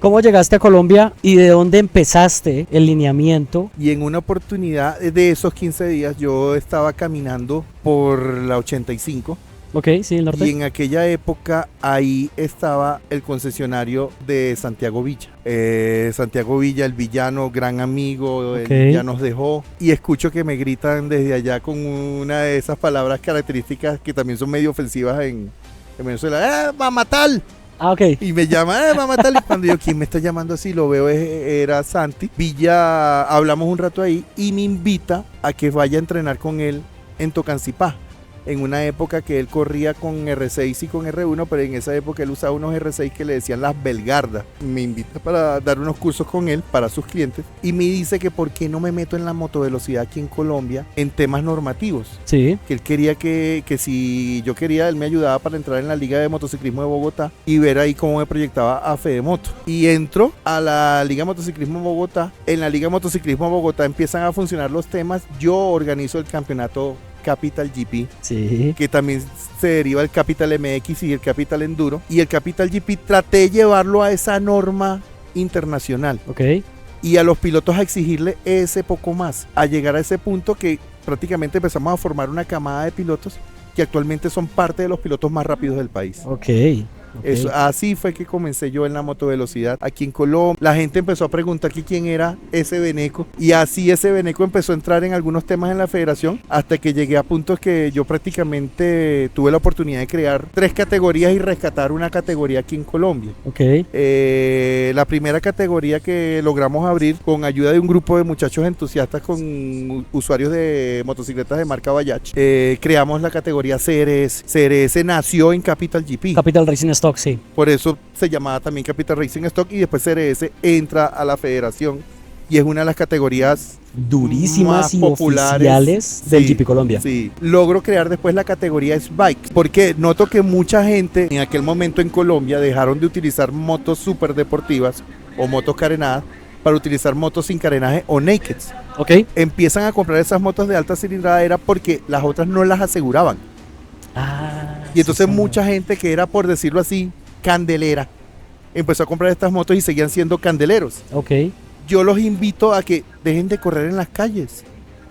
¿Cómo llegaste a Colombia y de dónde empezaste el lineamiento? Y en una oportunidad de esos 15 días yo estaba caminando por la 85. Ok, sí, el norte. Y en aquella época ahí estaba el concesionario de Santiago Villa. Santiago Villa, el villano, gran amigo, Ok. él ya nos dejó. Y escucho que me gritan desde allá con una de esas palabras características que también son medio ofensivas en Venezuela. ¡Mamá tal! Ah, ok. Y me llama, mamá tal. Y cuando yo, ¿quién me está llamando así? Lo veo, era Santi. Villa, hablamos un rato ahí y me invita a que vaya a entrenar con él en Tocancipá. En una época que él corría con R6 y con R1, pero en esa época él usaba unos R6 que le decían las Belgardas. Me invita para dar unos cursos con él para sus clientes y me dice que por qué no me meto en la motovelocidad aquí en Colombia en temas normativos. Sí. Que él quería que si yo quería, él me ayudaba para entrar en la Liga de Motociclismo de Bogotá y ver ahí cómo me proyectaba a Fedemoto. Y entro a la Liga de Motociclismo de Bogotá. En la Liga de Motociclismo de Bogotá empiezan a funcionar los temas. Yo organizo el campeonato Capital GP, Sí. que también se deriva del Capital MX y el Capital Enduro. Y el Capital GP traté de llevarlo a esa norma internacional. Ok. Y a los pilotos a exigirle ese poco más, a llegar a ese punto que prácticamente empezamos a formar una camada de pilotos que actualmente son parte de los pilotos más rápidos del país. Ok. Eso, así fue que comencé yo en la motovelocidad aquí en Colombia. La gente empezó a preguntar que quién era ese Beneco y así ese Beneco empezó a entrar en algunos temas en la federación hasta que llegué a puntos que yo prácticamente tuve la oportunidad de crear 3 categorías y rescatar una categoría aquí en Colombia. Ok. La primera categoría que logramos abrir con ayuda de un grupo de muchachos entusiastas con usuarios de motocicletas de marca Bajaj, creamos la categoría CRS. CRS nació en Capital GP. Capital Racing Stock, sí. Por eso se llamaba también Capital Racing Stock y después CRS entra a la federación y es una de las categorías Durísimas más y populares, oficiales del sí, GP Colombia. Sí, logro crear después la categoría S-Bike, porque noto que mucha gente en aquel momento en Colombia dejaron de utilizar motos super deportivas o motos carenadas para utilizar motos sin carenaje o nakeds. Ok. Empiezan a comprar esas motos de alta cilindrada era porque las otras no las aseguraban. Ah, Y entonces sí, mucha gente que era, por decirlo así, candelera, empezó a comprar estas motos y seguían siendo candeleros. Ok. Yo los invito a que dejen de correr en las calles.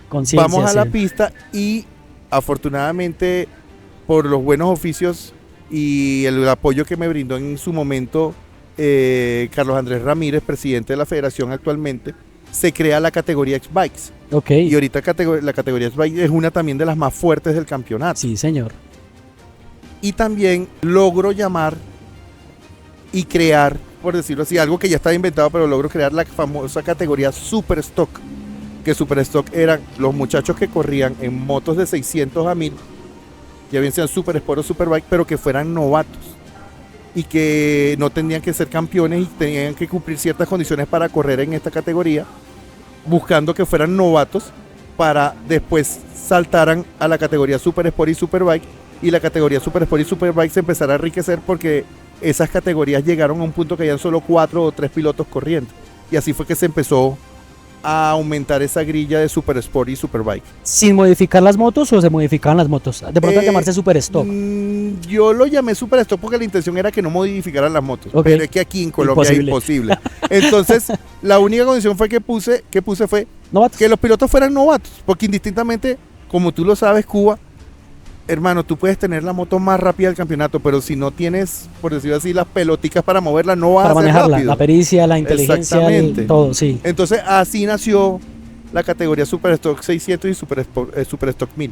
Conciencia. Vamos a la Sí. pista y afortunadamente por los buenos oficios y el apoyo que me brindó en su momento Carlos Andrés Ramírez, presidente de la federación actualmente, se crea la categoría X-Bikes. Ok. Y ahorita la categoría X-Bikes es una también de las más fuertes del campeonato. Sí, señor. Y también logro llamar y crear, por decirlo así, algo que ya estaba inventado, pero logro crear la famosa categoría Super Stock. Que Super Stock eran los muchachos que corrían en motos de 600 a 1000, ya bien sean Super Sport o Superbike, pero que fueran novatos y que no tenían que ser campeones y tenían que cumplir ciertas condiciones para correr en esta categoría, buscando que fueran novatos para después saltaran a la categoría Super Sport y Superbike, y la categoría Super Sport y Superbike se empezará a enriquecer porque esas categorías llegaron a un punto que hayan solo 4 o 3 pilotos corriendo, y así fue que se empezó a aumentar esa grilla de Super Sport y Superbike. ¿Sin modificar las motos o se modificaban las motos? De pronto al llamarse Super Stock. Yo lo llamé Super Stock porque la intención era que no modificaran las motos, Ok. pero es que aquí en Colombia es imposible. Entonces, la única condición fue que puse fue ¿Novatos? que los pilotos fueran novatos, porque indistintamente, como tú lo sabes, Cuba, hermano, tú puedes tener la moto más rápida del campeonato, pero si no tienes, por decirlo así, las peloticas para moverla, no vas Para a ser manejarla, rápido. la pericia, la inteligencia, Exactamente. todo, sí. Entonces, así nació la categoría Super Stock 600 y Super Stock 1000.